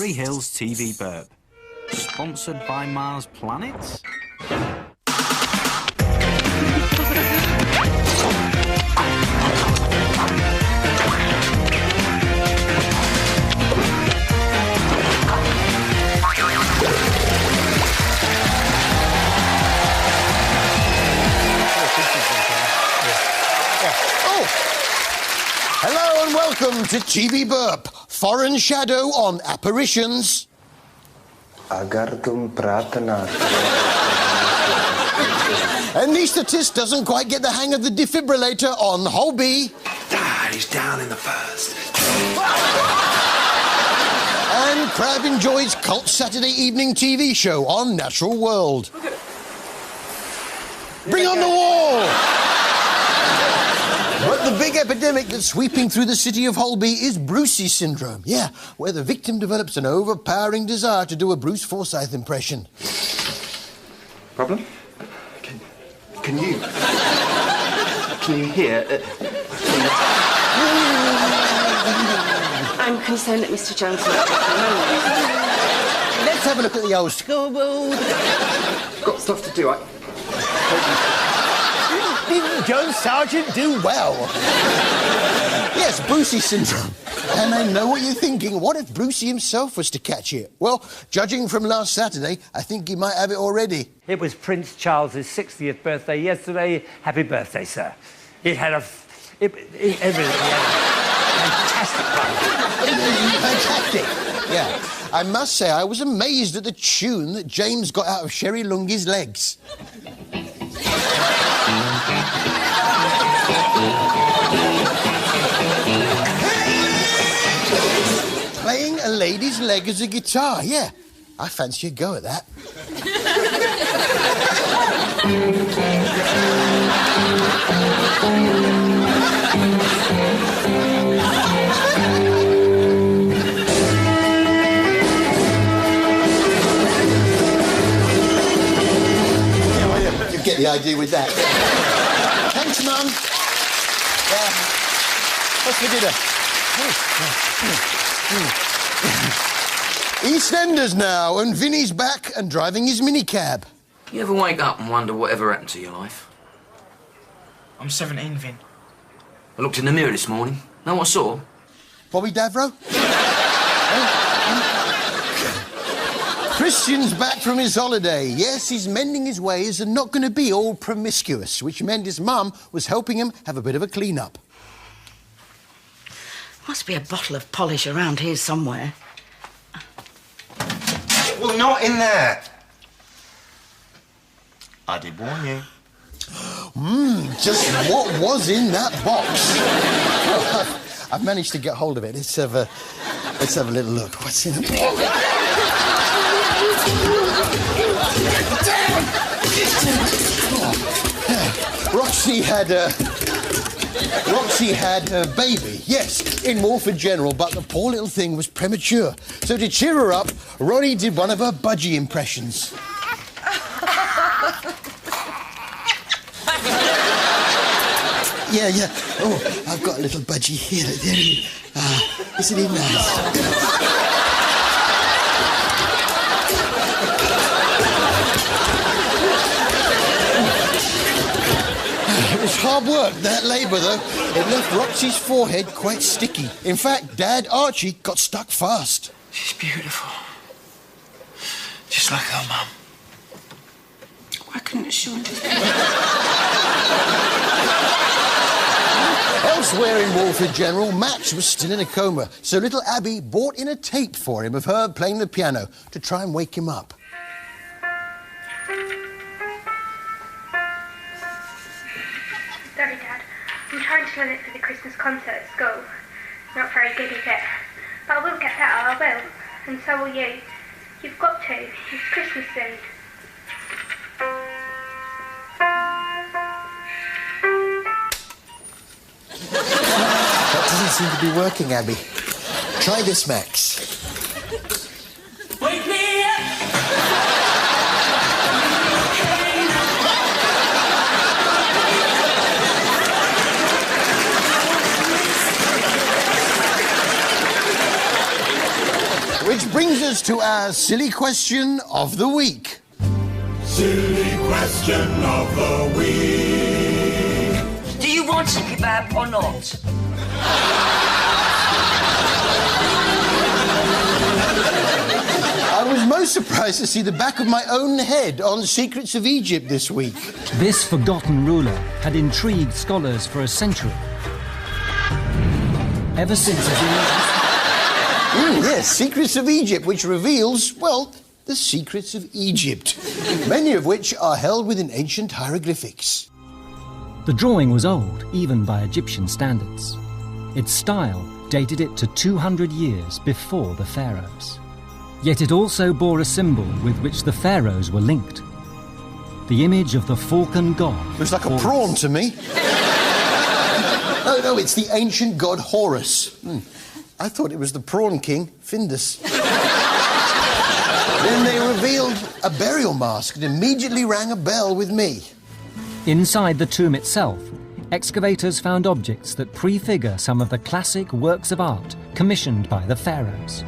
Surrey Hills TV Burp. Sponsored by Mars Planet? Hello and welcome to TV Burp, Foreign Shadow on Apparitions. Agardum pratana. Anaesthetist doesn't quite get the hang of the defibrillator on Holby. He's down in the first. And Crab enjoys cult Saturday evening TV show on Natural World. Bring on the wall! But the big epidemic that's sweeping through the city of Holby is Brucey syndrome. Yeah, where the victim develops an overpowering desire to do a Bruce Forsyth impression. Problem? Can you hear? I'm concerned that Mr. Jones will Let's have a look at the old scoreboard. Got stuff to do. Didn't Jones Sargent do well? Yes, Brucey syndrome. And I know what you're thinking. What if Brucey himself was to catch it? Well, judging from last Saturday, I think he might have it already. It was Prince Charles's 60th birthday yesterday. Happy birthday, sir. It had everything. Fantastic party. Fantastic. Yeah. I must say, I was amazed at the tune that James got out of Sherry Lungi's legs. Playing a lady's leg as a guitar, yeah. I fancy a go at that. You get the idea with that. Thanks, Mum. What's for dinner? EastEnders now, and Vinny's back and driving his minicab. You ever wake up and wonder whatever happened to your life? I'm 17, Vin. I looked in the mirror this morning. Know what I saw? Bobby Davro? Christian's back from his holiday. Yes, he's mending his ways and not going to be all promiscuous, which meant his mum was helping him have a bit of a clean-up. Must be a bottle of polish around here somewhere. Well, not in there. I did warn you. Just what was in that box? Well, I've managed to get hold of it. Let's have a little look. What's in the box? Roxy had her baby, yes, in Walford General, but the poor little thing was premature. So to cheer her up, Ronnie did one of her budgie impressions. Yeah. Oh, I've got a little budgie here. Isn't he nice? It was hard work, that labour, though. It left Roxy's forehead quite sticky. In fact, Dad Archie got stuck fast. She's beautiful. Just like her mum. Why couldn't it show? Elsewhere in Walford General, Max was still in a coma, so little Abby brought in a tape for him of her playing the piano to try and wake him up. Sorry, Dad. I'm trying to learn it for the Christmas concert at school. Not very good at it. But I will get better, I will. And so will you. You've got to. It's Christmas soon. That doesn't seem to be working, Abby. Try this, Max. Wake me up! Which brings us to our silly question of the week. Silly question of the week. Do you want a kebab or not? I was most surprised to see the back of my own head on Secrets of Egypt this week. This forgotten ruler had intrigued scholars for a century. Ever since his Yes, Secrets of Egypt, which reveals, well, the secrets of Egypt, many of which are held within ancient hieroglyphics. The drawing was old, even by Egyptian standards. Its style dated it to 200 years before the pharaohs. Yet it also bore a symbol with which the pharaohs were linked. The image of the falcon god. Looks like a prawn to me. No, it's the ancient god Horus. I thought it was the prawn king, Findus. Then they revealed a burial mask and immediately rang a bell with me. Inside the tomb itself, excavators found objects that prefigure some of the classic works of art commissioned by the pharaohs.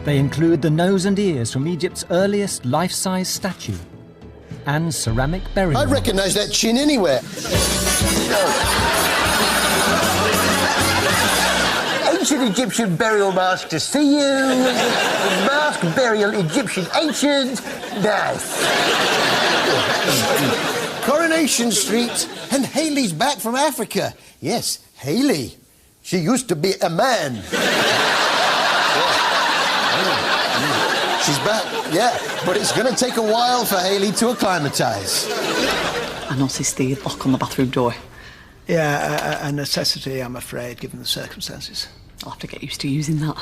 They include the nose and ears from Egypt's earliest life-size statue and ceramic burial. I'd recognise that chin anywhere. Ancient Egyptian burial mask to see you. Mask burial Egyptian ancient. Nice. Coronation Street, and Hayley's back from Africa. Yes, Hayley. She used to be a man. She's back, yeah, but it's going to take a while for Hayley to acclimatise. I noticed the lock on the bathroom door. Yeah, a necessity, I'm afraid, given the circumstances. I'll have to get used to using that.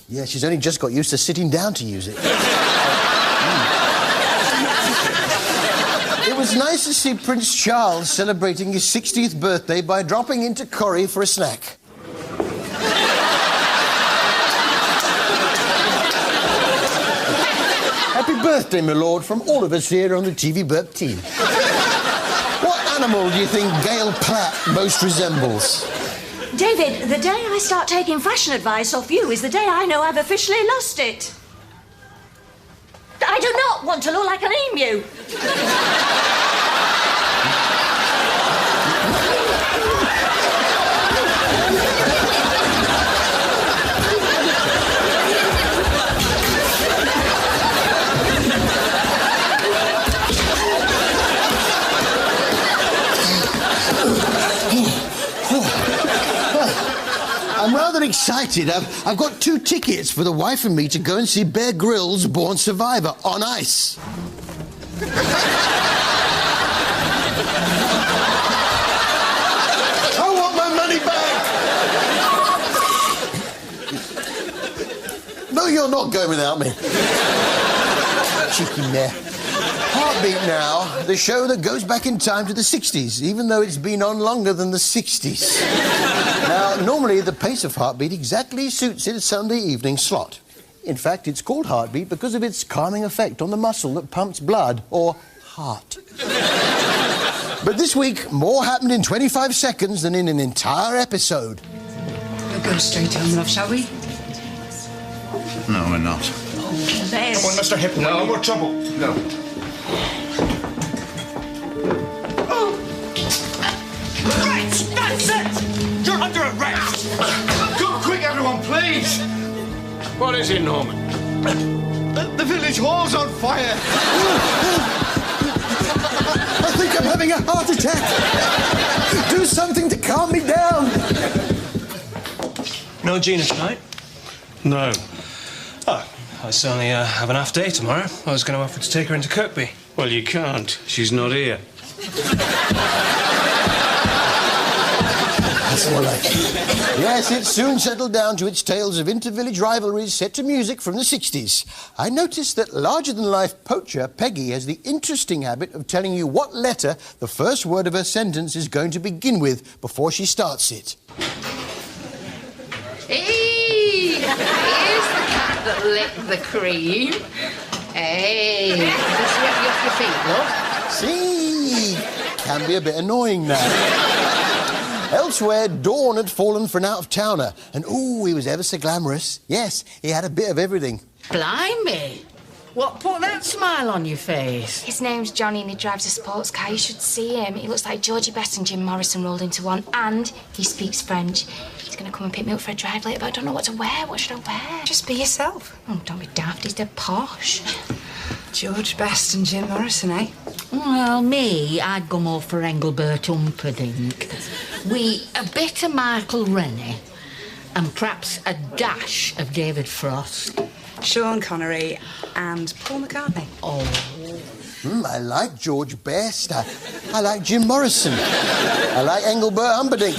Yeah, she's only just got used to sitting down to use it. It was nice to see Prince Charles celebrating his 60th birthday by dropping into Corrie for a snack. Happy birthday, my lord, from all of us here on the TV Burp team. What animal do you think Gail Platt most resembles? David, the day I start taking fashion advice off you is the day I know I've officially lost it. I do not want to look like an emu. I'm rather excited. I've got 2 tickets for the wife and me to go and see Bear Grylls' Born Survivor on ice. I want my money back! No, you're not going without me. Cheeky mare. Heartbeat now, the show that goes back in time to the 60s, even though it's been on longer than the 60s. Now, normally the pace of Heartbeat exactly suits its Sunday evening slot. In fact, it's called Heartbeat because of its calming effect on the muscle that pumps blood, or heart. But this week, more happened in 25 seconds than in an entire episode. We'll go straight home, love, shall we? No, we're not. Oh, there's... Come on, Mr. Hip, no more trouble. No. Right, that's it! You're under arrest! Go quick, everyone, please! What is it, Norman? The village hall's on fire! I think I'm having a heart attack! Do something to calm me down! No Gina tonight? No. Oh, I certainly have an half day tomorrow. I was going to offer to take her into Kirkby. Well, you can't. She's not here. That's more like it. Yes, it soon settled down to its tales of inter-village rivalries set to music from the 60s. I noticed that larger-than-life poacher Peggy has the interesting habit of telling you what letter the first word of her sentence is going to begin with before she starts it. Hey, here's the cat that licked the cream. Hey, just get you off your feet, love. See? Can be a bit annoying now. Elsewhere, Dawn had fallen for an out-of-towner, and ooh, he was ever so glamorous. Yes, he had a bit of everything. Blimey! What put that smile on your face? His name's Johnny and he drives a sports car. You should see him. He looks like Georgie Best and Jim Morrison rolled into one. And he speaks French. He's going to come and pick me up for a drive later, but I don't know what to wear. What should I wear? Just be yourself. Oh, don't be daft. He's dead posh. George Best and Jim Morrison, eh? Well, me, I'd go more for Engelbert Humperdinck. A bit of Michael Rennie and perhaps a dash of David Frost. Sean Connery and Paul McCartney. Oh. I like George Best. I like Jim Morrison. I like Engelbert Humperdinck.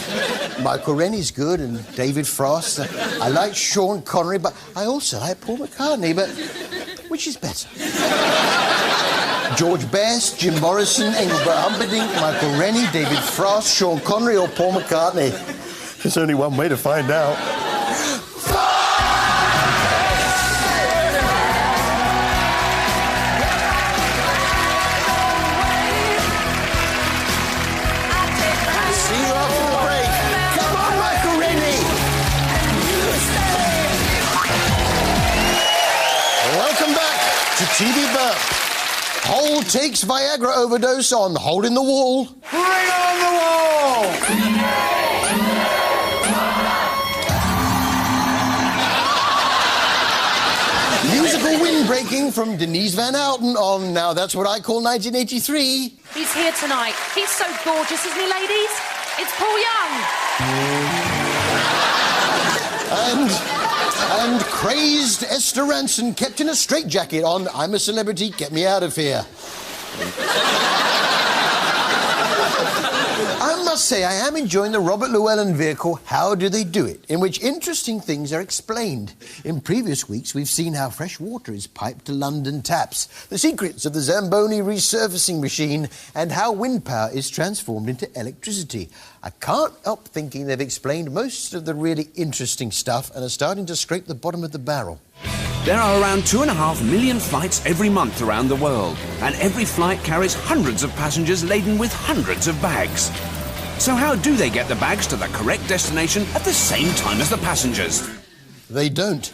Michael Rennie's good and David Frost. I like Sean Connery, but I also like Paul McCartney. But which is better? George Best, Jim Morrison, Engelbert Humperdinck, Michael Rennie, David Frost, Sean Connery or Paul McCartney? There's only one way to find out. TV Burp. Hole takes Viagra overdose on Hole in the Wall. Bring on the wall! Musical wind breaking from Denise Van Outen on Now That's What I Call 1983. He's here tonight. He's so gorgeous, isn't he, ladies? It's Paul Young. And crazed Esther Ranson kept in a straitjacket on I'm a Celebrity, Get Me Out of Here. I must say, I am enjoying the Robert Llewellyn vehicle, How Do They Do It?, in which interesting things are explained. In previous weeks, we've seen how fresh water is piped to London taps, the secrets of the Zamboni resurfacing machine, and how wind power is transformed into electricity. I can't help thinking they've explained most of the really interesting stuff and are starting to scrape the bottom of the barrel. There are around 2.5 million flights every month around the world, and every flight carries hundreds of passengers laden with hundreds of bags. So how do they get the bags to the correct destination at the same time as the passengers? They don't.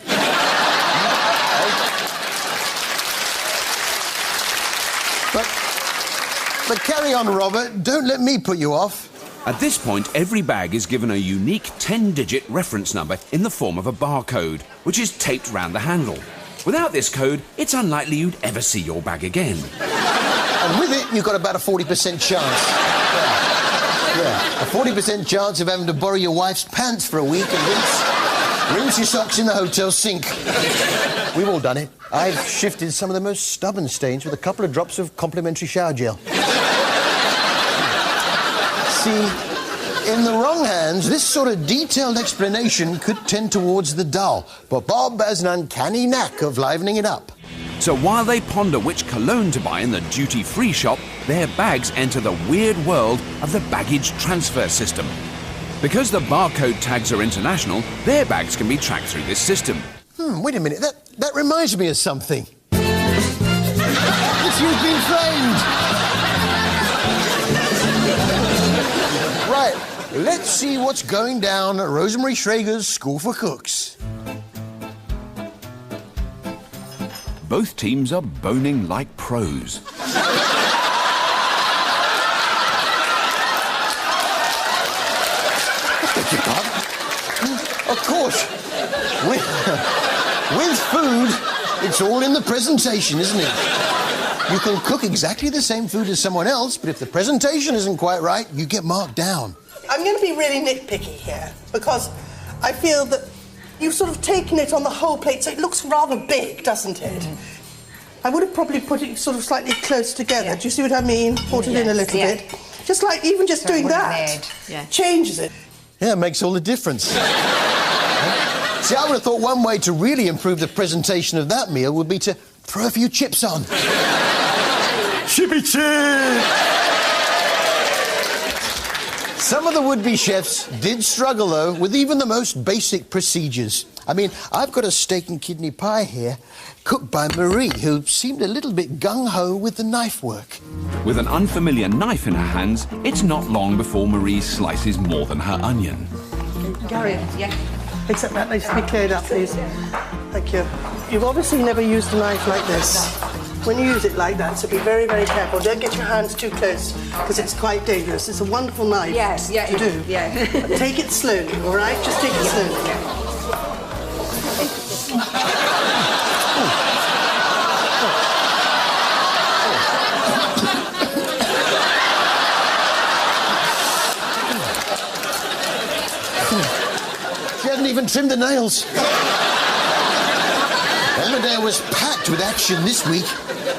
But carry on, Robert. Don't let me put you off. At this point, every bag is given a unique 10-digit reference number in the form of a barcode, which is taped round the handle. Without this code, it's unlikely you'd ever see your bag again. And with it, you've got about a 40% chance. Yeah, a 40% chance of having to borrow your wife's pants for a week and rinse your socks in the hotel sink. We've all done it. I've shifted some of the most stubborn stains with a couple of drops of complimentary shower gel. See, in the wrong hands, this sort of detailed explanation could tend towards the dull, but Bob has an uncanny knack of livening it up. So while they ponder which cologne to buy in the duty-free shop, their bags enter the weird world of the baggage transfer system. Because the barcode tags are international, their bags can be tracked through this system. Wait a minute, that reminds me of something. It's You've Been Framed! Right, let's see what's going down at Rosemary Schrager's School for Cooks. Both teams are boning like pros. Of course, with food, it's all in the presentation, isn't it? You can cook exactly the same food as someone else, but if the presentation isn't quite right, you get marked down. I'm going to be really nitpicky here, because I feel that you've sort of taken it on the whole plate, so it looks rather big, doesn't it? I would have probably put it sort of slightly close together. Yeah. Do you see what I mean? Brought it in a little bit. Just like, even just doing that changes it. Yeah, it makes all the difference. See, I would have thought one way to really improve the presentation of that meal would be to throw a few chips on. Chippy chip! Some of the would-be chefs did struggle, though, with even the most basic procedures. I mean, I've got a steak and kidney pie here, cooked by Marie, who seemed a little bit gung-ho with the knife work. With an unfamiliar knife in her hands, it's not long before Marie slices more than her onion. Gary, except that needs to be cleared up, please. Thank Thank you. You've obviously never used a knife like this. When you use it like that, so be very, very careful. Don't get your hands too close, because it's quite dangerous. It's a wonderful knife to do. Yeah. But take it slowly, all right? Just take it slowly. She hadn't even trimmed the nails. Emmerdale was packed with action this week.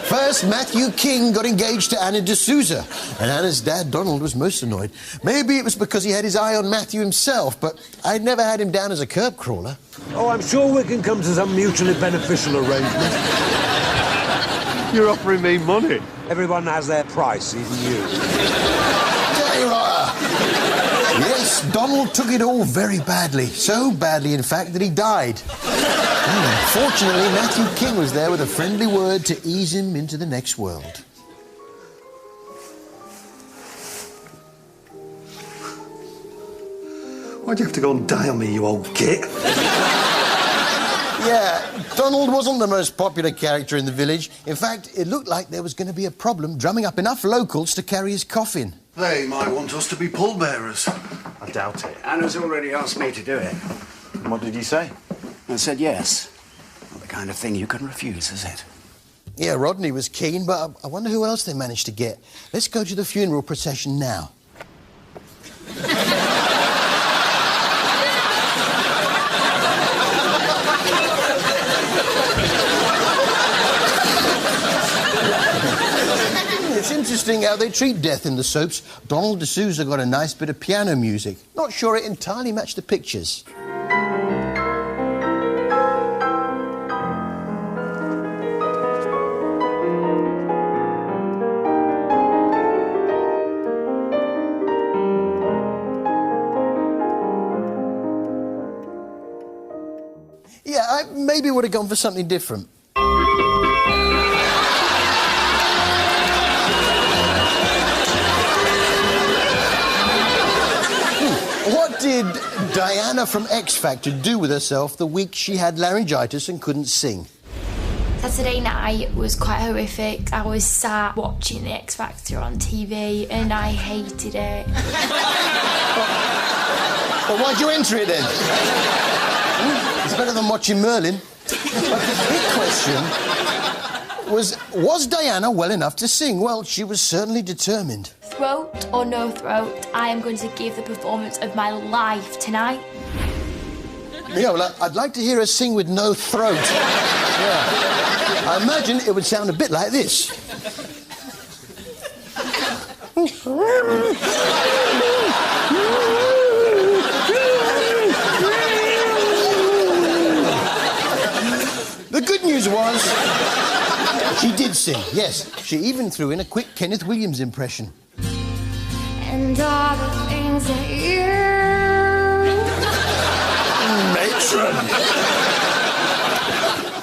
First, Matthew King got engaged to Anna D'Souza, and Anna's dad, Donald, was most annoyed. Maybe it was because he had his eye on Matthew himself, but I'd never had him down as a curb crawler. Oh, I'm sure we can come to some mutually beneficial arrangement. You're offering me money. Everyone has their price, even you. Yes, Donald took it all very badly. So badly, in fact, that he died. Fortunately, Matthew King was there with a friendly word to ease him into the next world. Why'd you have to go and die on me, you old git? Yeah, Donald wasn't the most popular character in the village. In fact, it looked like there was going to be a problem drumming up enough locals to carry his coffin. They might want us to be pallbearers. I doubt it. Anna's already asked me to do it. And what did you say? I said yes. Not the kind of thing you can refuse, is it? Yeah, Rodney was keen, but I wonder who else they managed to get. Let's go to the funeral procession now. It's interesting how they treat death in the soaps. Donald D'Souza got a nice bit of piano music. Not sure it entirely matched the pictures. Yeah, I maybe would have gone for something different. What did Diana from X Factor do with herself the week she had laryngitis and couldn't sing? Saturday night was quite horrific. I was sat watching the X Factor on TV and I hated it. Well, why'd you enter it then? It's better than watching Merlin. But the big question was Diana well enough to sing? Well, she was certainly determined. Throat or no throat, I am going to give the performance of my life tonight. Yeah, well, I'd like to hear her sing with no throat. Yeah. I imagine it would sound a bit like this. The good news was she did sing, yes. She even threw in a quick Kenneth Williams impression. And all the things that you... Matron!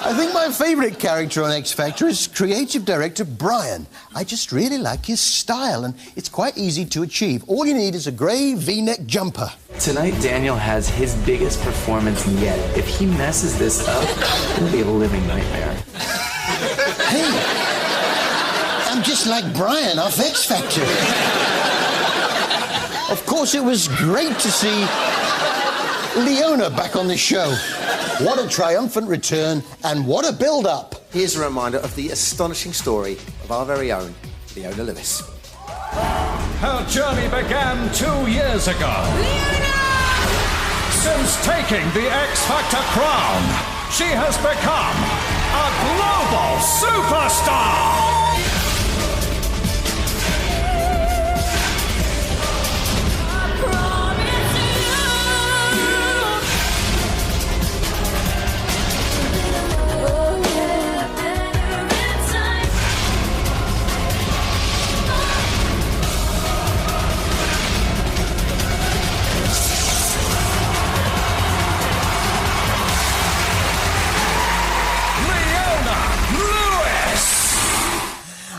I think my favourite character on X Factor is creative director Brian. I just really like his style, and it's quite easy to achieve. All you need is a grey V-neck jumper. Tonight, Daniel has his biggest performance yet. If he messes this up, it'll be a living nightmare. Hey, I'm just like Brian off X Factor. Of course, it was great to see Leona back on the show. What a triumphant return, and what a build-up. Here's a reminder of the astonishing story of our very own Leona Lewis. Her journey began 2 years ago. Leona! Since taking the X Factor crown, she has become a global superstar!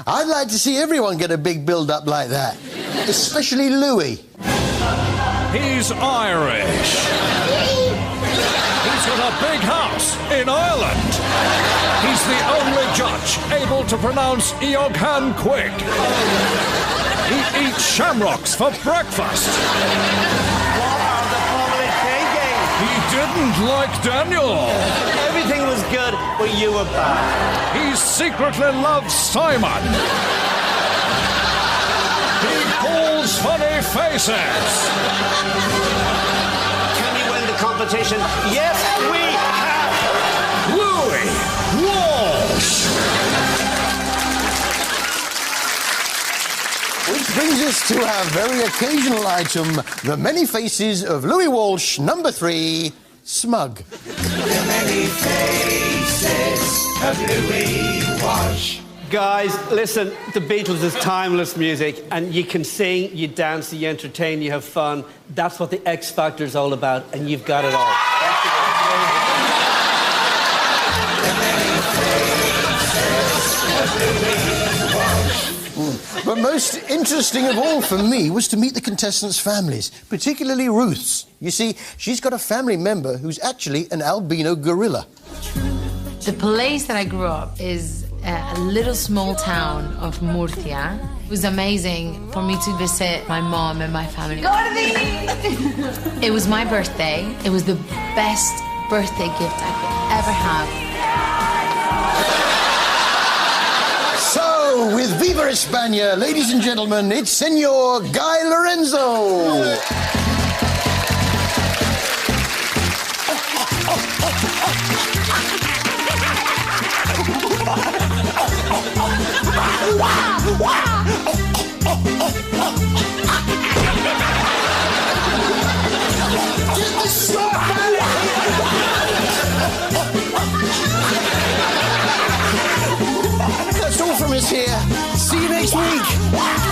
I'd like to see everyone get a big build-up like that, especially Louis. He's Irish. He's got a a big house in Ireland. He's the only judge able to pronounce Ioghan quick. He eats shamrocks for breakfast. What are the public thinking? He didn't like Daniel. Everything was good, but you were bad. He secretly loves Simon. He pulls funny faces. Can we win the competition? Yes, we can! Louis Walsh. Which brings us to our very occasional item, the many faces of Louis Walsh, number 3, Smug. The many faces of Louis Walsh. Guys, listen, the Beatles is timeless music, and you can sing, you dance, you entertain, you have fun. That's what the X Factor is all about, and you've got it all. But most interesting of all for me was to meet the contestants' families, particularly Ruth's. You see, she's got a family member who's actually an albino gorilla. The place that I grew up is a little small town of Murcia. It was amazing for me to visit my mom and my family. It was my birthday. It was the best birthday gift I could ever have. So, with Viva España, ladies and gentlemen, it's Senor Guy Lorenzo. Get the slap out of That's all from us here. See you next week.